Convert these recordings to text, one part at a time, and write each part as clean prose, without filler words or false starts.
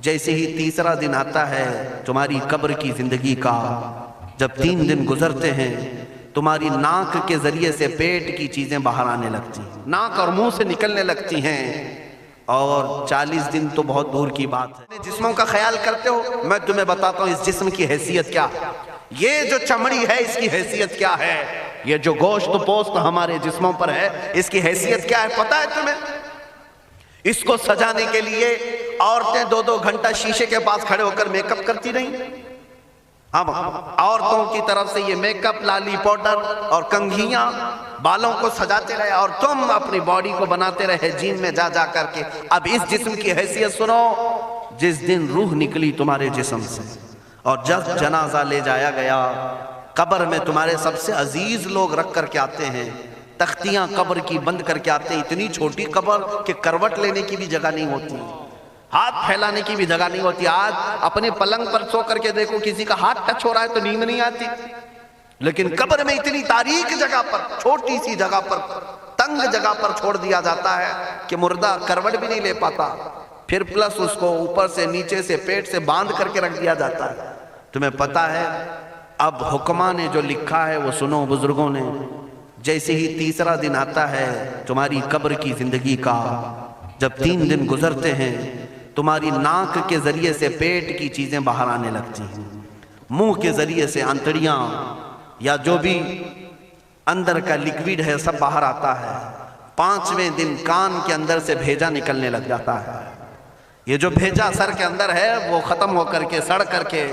جیسے ہی تیسرا دن آتا ہے تمہاری قبر کی زندگی کا، جب 3 دن گزرتے ہیں تمہاری ناک کے ذریعے سے پیٹ کی چیزیں باہر آنے لگتی ہیں، ناک اور منہ سے نکلنے لگتی ہیں، اور 40 دن تو بہت دور کی بات ہے۔ جسموں کا خیال کرتے ہو؟ میں تمہیں بتاتا ہوں اس جسم کی حیثیت کیا ہے۔ یہ جو چمڑی ہے اس کی حیثیت کیا ہے، یہ جو گوشت پوست ہمارے جسموں پر ہے اس کی حیثیت کیا ہے پتہ ہے تمہیں؟ اس کو سجانے کے لیے عورتیں 2-2 گھنٹہ شیشے کے پاس کھڑے ہو کر میک اپ کرتی رہیں۔ اب عورتوں کی طرف سے یہ میک اپ، لالی پاؤڈر اور کنگھیاں بالوں کو سجاتے رہے، اور تم اپنی باڈی کو بناتے رہے جیم میں جا جا کر کے۔ اب اس جسم کی حیثیت سنو، جس دن روح نکلی تمہارے جسم سے اور جب جنازہ لے جایا گیا، قبر میں تمہارے سب سے عزیز لوگ رکھ کر کے آتے ہیں، تختیاں قبر کی بند کر کے آتے ہیں، اتنی چھوٹی قبر کہ کروٹ لینے کی بھی جگہ نہیں ہوتی، ہاتھ پھیلانے کی بھی جگہ نہیں ہوتی۔ آج اپنے پلنگ پر سو کر کے دیکھو، کسی کا ہاتھ ٹچ ہو رہا ہے تو نیند نہیں آتی، لیکن قبر میں اتنی تاریک جگہ پر، چھوٹی سی جگہ پر، تنگ جگہ پر چھوڑ دیا جاتا ہے کہ مردہ کروٹ بھی نہیں لے پاتا، پھر پلس اس کو اوپر سے نیچے سے پیٹ سے باندھ کر کے رکھ دیا جاتا ہے۔ تمہیں پتا ہے اب حکماں نے جو لکھا ہے وہ سنو بزرگوں نے، جیسے ہی تیسرا دن آتا ہے تمہاری قبر کی زندگی کا، جب 3 دن گزرتے ہیں تمہاری ناک کے ذریعے سے پیٹ کی چیزیں باہر آنے لگتی ہیں، منہ کے ذریعے سے آنتڑیاں یا جو بھی اندر کا لیکویڈ ہے سب باہر آتا ہے۔ 5ویں دن کان کے اندر سے بھیجا نکلنے لگ جاتا ہے۔ یہ جو بھیجا سر کے اندر ہے وہ ختم ہو کر کے سڑ کر کے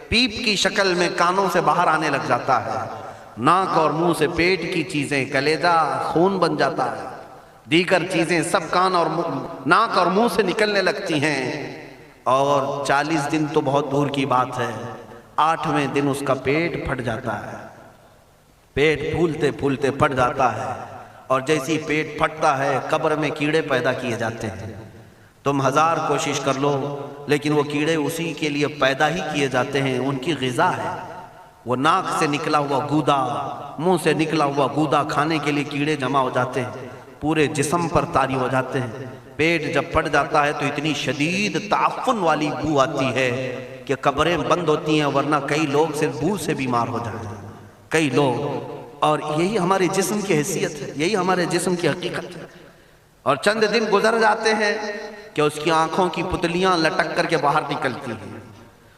پیپ کی شکل میں کانوں سے باہر آنے لگ جاتا ہے۔ ناک اور منہ سے پیٹ کی چیزیں، کلیجہ، خون بن جاتا ہے، دیگر چیزیں سب کان اور ناک اور منہ سے نکلنے لگتی ہیں، اور 40 دن تو بہت دور کی بات ہے، 8ویں دن اس کا پیٹ پھٹ جاتا ہے، پیٹ پھولتے پھولتے پھٹ جاتا ہے، اور جیسی پیٹ پھٹتا ہے قبر میں کیڑے پیدا کیے جاتے ہیں۔ تم 1000 کوشش کر لو لیکن وہ کیڑے اسی کے لیے پیدا ہی کیے جاتے ہیں، ان کی غذا ہے۔ وہ ناک سے نکلا ہوا گودا، منہ سے نکلا ہوا گودا کھانے کے لیے کیڑے جمع ہو جاتے ہیں، پورے جسم پر طاری ہو جاتے ہیں۔ پیٹ جب پھٹ جاتا ہے تو اتنی شدید تعفن والی بو آتی ہے کہ قبریں بند ہوتی ہیں، ورنہ کئی لوگ صرف بو سے بیمار ہو جاتے ہیں، کئی لوگ۔ اور یہی ہمارے جسم کی حیثیت ہے، یہی ہمارے جسم کی حقیقت ہے۔ اور چند دن گزر جاتے ہیں کہ اس کی آنکھوں کی پتلیاں لٹک کر کے باہر نکلتی ہیں،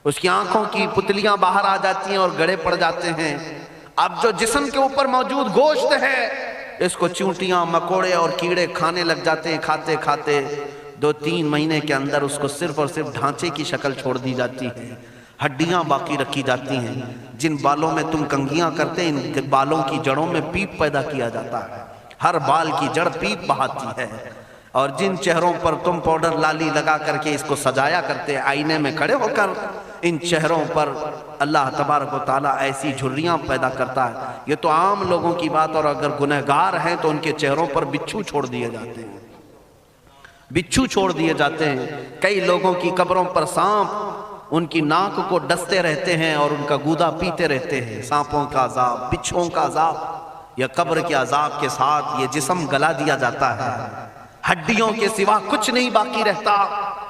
اس کی آنکھوں کی پتلیاں باہر آ جاتی ہیں اور گڑے پڑ جاتے ہیں۔ اب جو جسم کے اوپر موجود گوشت ہے اس کو چونٹیاں، مکوڑے اور کیڑے کھانے لگ جاتے ہیں، کھاتے کھاتے 2-3 مہینے کے اندر اس کو صرف اور صرف ڈھانچے کی شکل چھوڑ دی جاتی ہے، ہڈیاں باقی رکھی جاتی ہیں۔ جن بالوں میں تم کنگھیاں کرتے ہیں ان بالوں کی جڑوں میں پیپ پیدا کیا جاتا ہے، ہر بال کی جڑ پیپ بہاتی ہے۔ اور جن چہروں پر تم پاؤڈر لالی لگا کر کے اس کو سجایا کرتے آئینے میں کھڑے ہو کر، ان چہروں پر اللہ تبارک و تعالیٰ ایسی جھریاں پیدا کرتا ہے۔ یہ تو عام لوگوں کی بات، اور اگر گنہگار ہیں تو ان کے چہروں پر بچھو چھوڑ دیے جاتے ہیں، بچھو چھوڑ دیے جاتے ہیں۔ کئی لوگوں کی قبروں پر سانپ ان کی ناک کو ڈستے رہتے ہیں اور ان کا گودا پیتے رہتے ہیں۔ سانپوں کا عذاب، بچھوؤں کا عذاب، یا قبر کے عذاب کے ساتھ یہ جسم گلا دیا جاتا ہے، ہڈیوں کے سوا کچھ نہیں باقی رہتا۔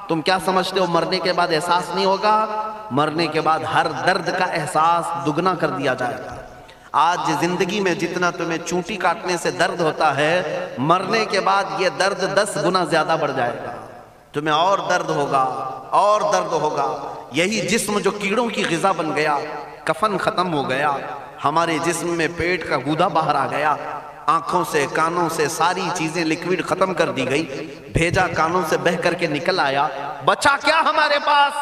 تم کیا سمجھتے ہو مرنے کے بعد احساس نہیں ہوگا؟ مرنے کے بعد ہر درد کا احساس دگنا کر دیا جائے گا۔ آج زندگی میں جتنا تمہیں چونٹی کاٹنے سے درد ہوتا ہے، مرنے کے بعد یہ درد 10 گنا زیادہ بڑھ جائے گا، تمہیں اور درد ہوگا، اور درد ہوگا۔ یہی جسم جو کیڑوں کی غذا بن گیا، کفن ختم ہو گیا، ہمارے جسم میں پیٹ کا گودا باہر آ گیا، آنکھوں سے کانوں سے ساری چیزیں لکوڈ ختم کر دی گئی، بھیجا کانوں سے بہہ کر کے نکل آیا، بچا کیا ہمارے پاس؟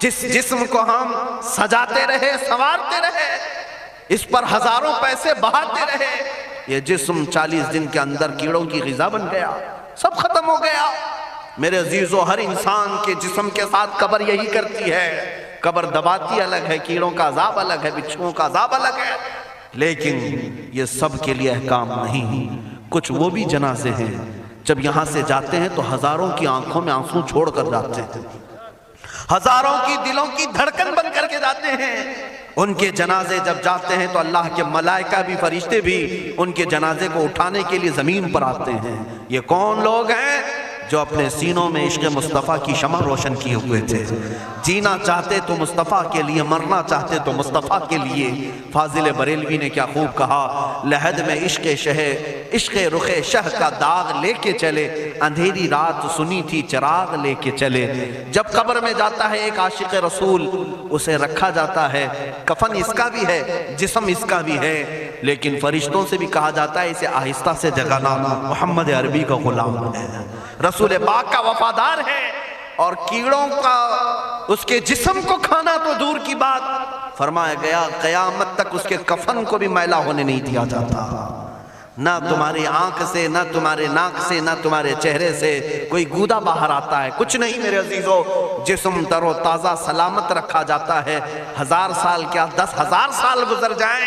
جس جسم کو ہم سجاتے رہے، سنوارتے رہے، اس پر ہزاروں پیسے بہاتے رہے، یہ جسم 40 دن کے اندر کیڑوں کی غذا بن گیا، سب ختم ہو گیا۔ میرے عزیزو، ہر انسان کے جسم کے ساتھ قبر یہی کرتی ہے، قبر دباتی الگ ہے، کیڑوں کا عذاب الگ ہے، بچھوؤں کا عذاب الگ ہے، لیکن یہ سب کے لیے احکام نہیں۔ کچھ وہ بھی جنازے ہیں جب یہاں سے جاتے ہیں تو ہزاروں کی آنکھوں میں آنسو چھوڑ کر جاتے ہیں، ہزاروں کی دلوں کی دھڑکن بن کر کے جاتے ہیں۔ ان کے جنازے جب جاتے ہیں تو اللہ کے ملائکہ بھی، فرشتے بھی ان کے جنازے کو اٹھانے کے لیے زمین پر آتے ہیں۔ یہ کون لوگ ہیں؟ جو اپنے سینوں میں عشق مصطفیٰ کی شمع روشن کیے ہوئے تھے. جینا چاہتے تو مصطفیٰ کے لیے، مرنا چاہتے تو مصطفیٰ کے لیے. فاضل بریلوی نے کیا خوب کہا، لحد میں عشق رخ شہ کا داغ لے کے چلے، اندھیری رات سنی تھی چراغ لے کے چلے. جب قبر میں جاتا ہے ایک عاشق رسول، اسے رکھا جاتا ہے، کفن اس کا بھی ہے، جسم اس کا بھی ہے، لیکن فرشتوں سے بھی کہا جاتا ہے اسے آہستہ سے جگانا، محمد عربی کا غلام ہے، رسول پاک کا وفادار ہے. اور کیڑوں کا اس کے جسم کو کھانا تو دور کی بات، فرمایا گیا قیامت تک اس کے کفن کو بھی میلا ہونے نہیں دیا جاتا. نہ تمہاری آنکھ سے، نہ تمہارے ناک سے، نہ تمہارے چہرے سے کوئی گودا باہر آتا ہے، کچھ نہیں میرے عزیزو. جسم تر و تازہ سلامت رکھا جاتا ہے. 1000 سال کیا 10,000 سال گزر جائیں،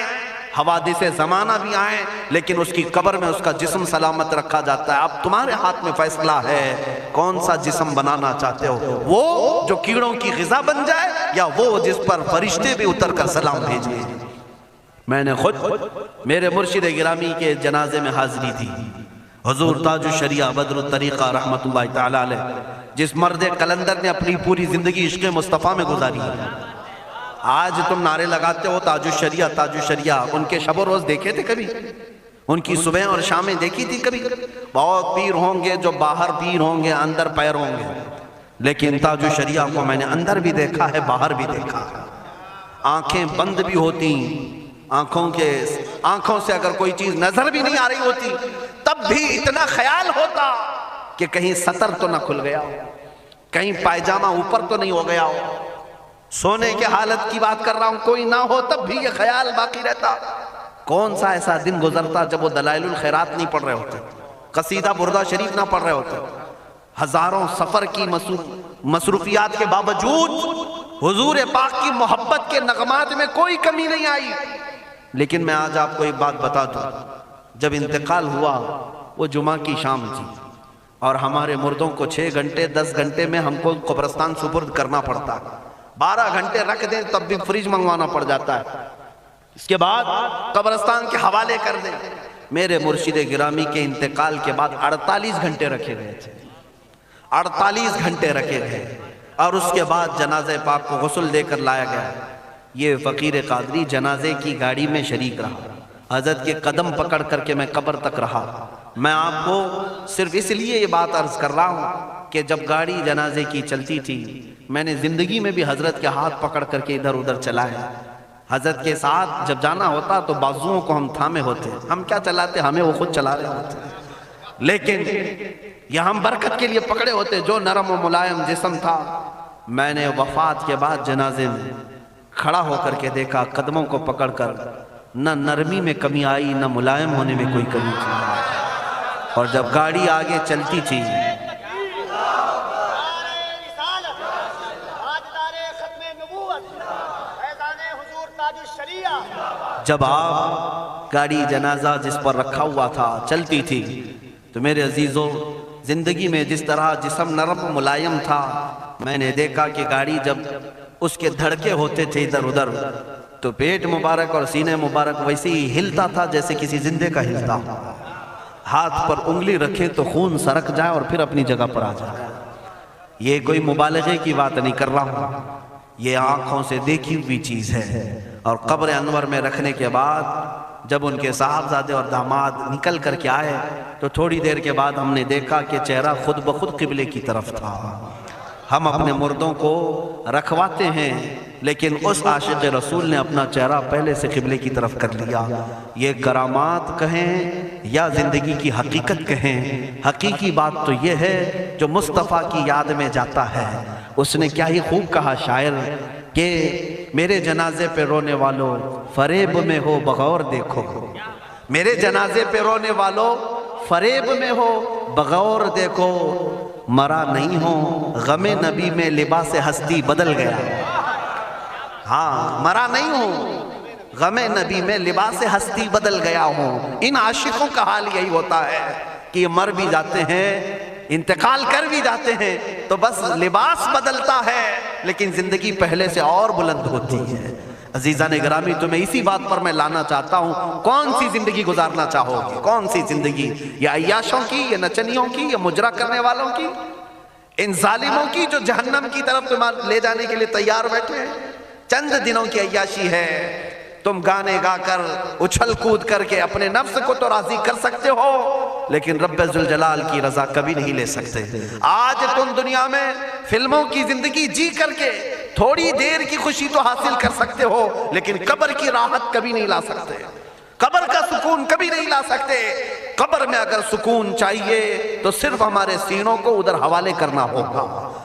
حوادث زمانہ بھی آئیں، لیکن اس کی قبر میں اس کا جسم سلامت رکھا جاتا ہے. اب تمہارے ہاتھ میں فیصلہ ہے کون سا جسم بنانا چاہتے ہو، وہ جو کیڑوں کی غذا بن جائے، یا وہ جس پر فرشتے بھی اتر کر سلام بھیجیں. میں نے خود میرے مرشد گرامی کے جنازے میں حاضری تھی. حضور تاج الشریعہ بدر الطریقہ رحمت اللہ تعالی علیہ، جس مرد قلندر نے اپنی پوری زندگی عشق مصطفیٰ میں گزاری ہے. آج تم نعرے لگاتے ہو تاج الشریعہ تاج الشریعہ، ان کے شب و روز دیکھے تھے کبھی؟ ان کی صبح اور شامیں دیکھی تھی کبھی؟ بہت پیر ہوں گے جو باہر پیر ہوں گے، اندر پیر ہوں گے، لیکن تاج الشریعہ کو میں نے اندر بھی دیکھا ہے، باہر بھی دیکھا ہے. آنکھیں بند بھی ہوتی، آنکھوں سے اگر کوئی چیز نظر بھی نہیں آ رہی ہوتی، تب بھی اتنا خیال ہوتا کہ کہیں سطر تو نہ کھل گیا ہو، کہیں پائجامہ اوپر تو نہیں ہو گیا ہو. سونے کے حالت کی بات کر رہا ہوں، کوئی نہ ہو تب بھی یہ خیال باقی رہتا. کون سا ایسا دن گزرتا جب وہ دلائل الخیرات نہیں پڑھ رہے ہوتے، قصیدہ بردہ شریف نہ پڑھ رہے ہوتے. ہزاروں سفر کی مصروفیات کے باوجود حضور پاک کی محبت کے نغمات میں کوئی کمی نہیں آئی. لیکن میں آج آپ کو ایک بات بتا دوں، جب انتقال ہوا وہ جمعہ کی شام تھی، اور ہمارے مردوں کو 6 گھنٹے 10 گھنٹے میں ہم کو قبرستان سپرد کرنا پڑتا. 12 گھنٹے رکھ دیں تب بھی فریج منگوانا پڑ جاتا ہے، اس کے بعد قبرستان کے حوالے کر دیں. میرے مرشد گرامی کے انتقال کے بعد 48 گھنٹے رکھے گئے تھے، 48 گھنٹے رکھے گئے، اور اس کے بعد جنازہ پاک کو غسل دے کر لایا گیا. یہ فقیر قادری جنازے کی گاڑی میں شریک رہا، حضرت کے قدم پکڑ کر کے میں قبر تک رہا. میں آپ کو صرف اس لیے یہ بات عرض کر رہا ہوں کہ جب گاڑی جنازے کی چلتی تھی، میں نے زندگی میں بھی حضرت کے ہاتھ پکڑ کر کے ادھر ادھر چلائے. حضرت کے ساتھ جب جانا ہوتا تو بازوؤں کو ہم تھامے ہوتے، ہم کیا چلاتے، ہمیں وہ خود چلا رہے ہوتے، لیکن یہ ہم برکت کے لیے پکڑے ہوتے. جو نرم و ملائم جسم تھا، میں نے وفات کے بعد جنازے میں کھڑا ہو کر کے دیکھا، قدموں کو پکڑ کر نہ نرمی میں کمی آئی، نہ ملائم ہونے میں کوئی کمی تھی. اور جب گاڑی آگے چلتی تھی، جب آپ گاڑی جنازہ جس پر رکھا ہوا تھا چلتی تھی، تو میرے عزیزوں زندگی میں جس طرح جسم نرم و ملائم تھا، میں نے دیکھا کہ گاڑی جب اس کے دھڑکے ہوتے تھے ادھر ادھر، تو پیٹ مبارک اور سینے مبارک ویسے ہی ہلتا تھا جیسے کسی زندے کا ہلتا. ہاتھ پر انگلی رکھے تو خون سرک جائے اور پھر اپنی جگہ پر آ جائے. یہ کوئی مبالغے کی بات نہیں کر رہا ہوں، یہ آنکھوں سے دیکھی ہوئی چیز ہے. اور قبر انور میں رکھنے کے بعد جب ان کے صاحبزادے اور داماد نکل کر کے آئے، تو تھوڑی دیر کے بعد ہم نے دیکھا کہ چہرہ خود بخود قبلے کی طرف تھا. ہم اپنے مردوں کو رکھواتے ہیں، لیکن اس عاشق رسول نے اپنا چہرہ پہلے سے قبلے کی طرف کر لیا. یہ کرامات کہیں یا زندگی کی حقیقت کہیں، حقیقی بات تو یہ ہے جو مصطفیٰ کی یاد میں جاتا ہے. اس نے کیا ہی خوب کہا شاعر کہ میرے جنازے پہ رونے والوں فریب میں ہو بغور دیکھو، میرے جنازے پہ رونے والوں فریب میں ہو بغور دیکھو، مرا نہیں ہوں غم نبی میں لباس ہستی بدل گیا. ہاں، مرا نہیں ہوں غم نبی میں لباس ہستی بدل گیا ہوں. ان عاشقوں کا حال یہی ہوتا ہے کہ یہ مر بھی جاتے ہیں، انتقال کر بھی جاتے ہیں، تو بس لباس بدلتا ہے، لیکن زندگی پہلے سے اور بلند ہوتی ہے. عزیزان گرامی تمہیں اسی بات پر میں لانا چاہتا ہوں، کون سی زندگی گزارنا چاہو گے؟ کون سی زندگی؟ یا عیاشوں کی، یا نچنیوں کی، یا مجرا کرنے والوں کی، ان ظالموں کی جو جہنم کی طرف تمہیں لے جانے کے لیے تیار بیٹھے ہیں؟ چند دنوں کی عیاشی ہے، تم گانے گا کر اچھل کود کر کے اپنے نفس کو تو راضی کر سکتے ہو، لیکن رب ذوالجلال کی رضا کبھی نہیں لے سکتے۔ آج تم دنیا میں فلموں کی زندگی جی کر کے تھوڑی دیر کی خوشی تو حاصل کر سکتے ہو، لیکن قبر کی راحت کبھی نہیں لا سکتے، قبر کا سکون کبھی نہیں لا سکتے۔ قبر میں اگر سکون چاہیے تو صرف ہمارے سینوں کو ادھر حوالے کرنا ہوگا،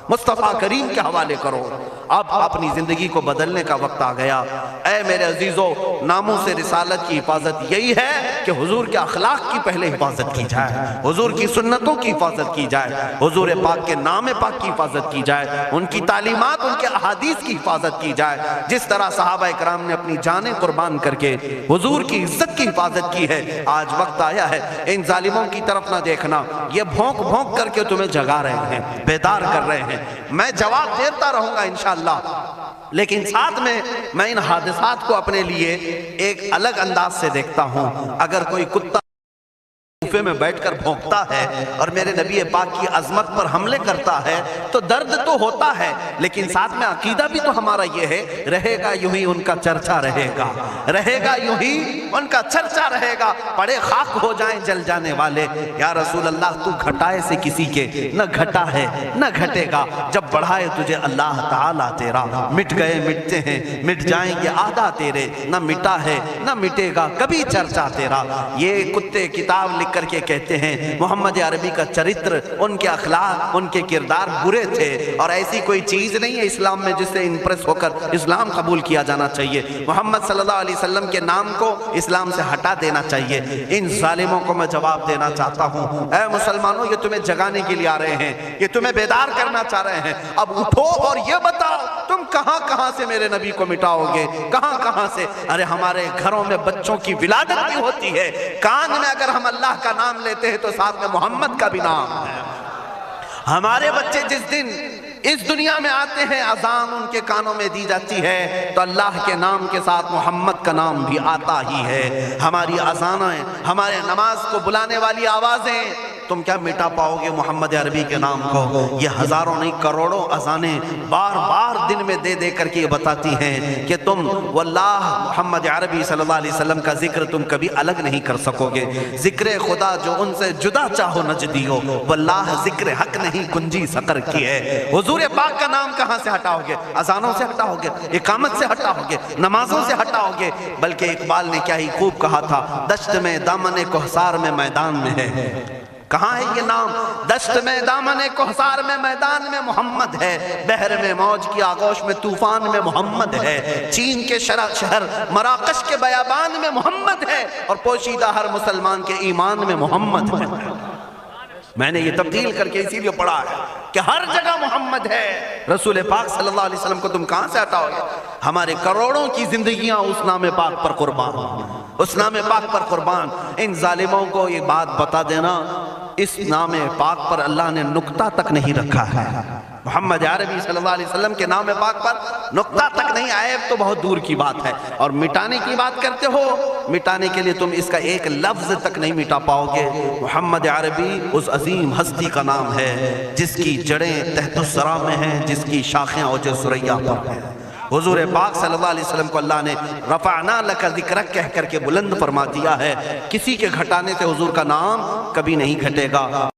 مصطفیٰ کریم کے حوالے کرو۔ اب اپنی زندگی کو بدلنے کا وقت آ گیا۔ اے میرے عزیزو، ناموس رسالت کی حفاظت یہی ہے کہ حضور کے اخلاق کی پہلے حفاظت کی جائے، حضور کی سنتوں کی حفاظت کی جائے، حضور پاک کے نام پاک کی حفاظت کی جائے، ان کی تعلیمات، ان کے احادیث کی حفاظت کی جائے۔ جس طرح صحابہ کرام نے اپنی جانیں قربان کر کے حضور کی عزت کی حفاظت کی ہے، آج وقت آیا ہے ان ظالموں کی طرف نہ دیکھنا، یہ بھونک بھونک کر کے تمہیں جگا رہے ہیں، بیدار کر رہے ہیں۔ میں جواب دیتا رہوں گا انشاءاللہ، لیکن ساتھ میں ان حادثات کو اپنے لیے ایک الگ انداز سے دیکھتا ہوں۔ اگر کوئی کتا کوفے میں بیٹھ کر بھونکتا ہے اور میرے نبی پاک کی عظمت پر حملے کرتا ہے تو درد تو ہوتا ہے، لیکن ساتھ میں عقیدہ بھی تو ہمارا یہ ہے، رہے گا یوں ہی ان کا چرچا رہے گا، رہے گا یوں ہی ان کا چرچا رہے گا، پڑے خاک ہو جائیں جل جانے والے۔ یا رسول اللہ تو گھٹائے سے کسی کے نہ گھٹا ہے نہ گھٹے گا، جب بڑھائے تجھے اللہ تعالیٰ تیرا، مٹ گئے مٹتے ہیں مٹ جائیں گے آدھا تیرے، نہ مٹا ہے نہ مٹے گا کبھی چرچا تیرا۔ یہ کتے کتاب لکھ کر کے کہتے ہیں محمد عربی کا چرتر، ان کے اخلاق، ان کے کردار برے تھے، اور ایسی کوئی چیز نہیں ہے اسلام میں جس سے امپریس ہو کر اسلام قبول کیا جانا چاہیے۔ محمد صلی اللہ علیہ وسلم کے نام کو اسلام سے ہٹا دینا چاہیے۔ ان ظالموں کو میں جواب دینا چاہتا ہوں، اے مسلمانوں، یہ تمہیں جگانے کے لیے آ رہے ہیں، یہ تمہیں بیدار کرنا چاہ رہے ہیں۔ اب اٹھو اور یہ بتاؤ تم کہاں کہاں سے میرے نبی کو مٹاؤ گے، کہاں کہاں سے؟ ارے ہمارے گھروں میں بچوں کی ولادت بھی ہوتی ہے، کان میں اگر ہم اللہ کا نام لیتے ہیں تو ساتھ میں محمد کا بھی نام ہے۔ ہمارے بچے جس دن اس دنیا میں آتے ہیں، اذان ان کے کانوں میں دی جاتی ہے تو اللہ کے نام کے ساتھ محمد کا نام بھی آتا ہی ہے۔ ہماری اذانیں، ہمارے نماز کو بلانے والی آوازیں، تم کیا مٹا پاؤ گے محمد عربی کے نام کو؟ یہ ہزاروں نہیں کروڑوں اذانیں بار بار دن میں دے دے کر کے یہ بتاتی ہیں کہ تم واللہ محمد عربی صلی اللہ علیہ وسلم کا ذکر تم کبھی الگ نہیں کر سکو گے۔ ذکر خدا جو ان سے جدا چاہو نجدی ہو، واللہ ذکر حق نہیں کنجی سقر کی ہے۔ حضور پاک کا نام کہاں سے ہٹاؤ گے؟ اذانوں سے ہٹاؤ گے، اقامت سے ہٹاؤ گے، نمازوں سے ہٹاؤ گے؟ بلکہ اقبال نے کیا ہی خوب کہا تھا، دشت میں دامن کوہسار میں میدان میں ہے۔ کہاں ہے یہ نام؟ دشت میں دامن کوہسار میں میدان میں محمد ہے، بحر میں موج کی آغوش میں طوفان میں محمد ہے، چین کے شہر مراکش کے بیابان میں محمد ہے، اور پوشیدہ ہر مسلمان کے ایمان میں محمد ہے۔ میں نے یہ تبدیل کر کے اسی لیے پڑھا ہے کہ ہر جگہ محمد ہے۔ رسول پاک صلی اللہ علیہ وسلم کو تم کہاں سے ہٹاؤ گے؟ ہمارے کروڑوں کی زندگیاں اس نام پاک پر قربان، اس نام پاک پر قربان۔ ان ظالموں کو یہ بات بتا دینا، اس نام پاک پر اللہ نے نقطہ تک نہیں رکھا ہے۔ محمد عربی صلی اللہ علیہ وسلم کے نام پاک پر نقطہ تک نہیں، عیب تو بہت دور کی بات ہے۔ اور مٹانے کی بات کرتے ہو، مٹانے کے لیے تم اس کا ایک لفظ تک نہیں مٹا پاؤ گے۔ محمد عربی اس عظیم ہستی کا نام ہے جس کی جڑیں تحت الثری میں ہیں، جس کی شاخیں اوج ثریا پر ہیں۔ حضور پاک صلی اللہ علیہ وسلم کو اللہ نے رفعنا لک ذکرک کہہ کر کے بلند فرما دیا ہے۔ کسی کے گھٹانے سے حضور کا نام کبھی نہیں گھٹے گا۔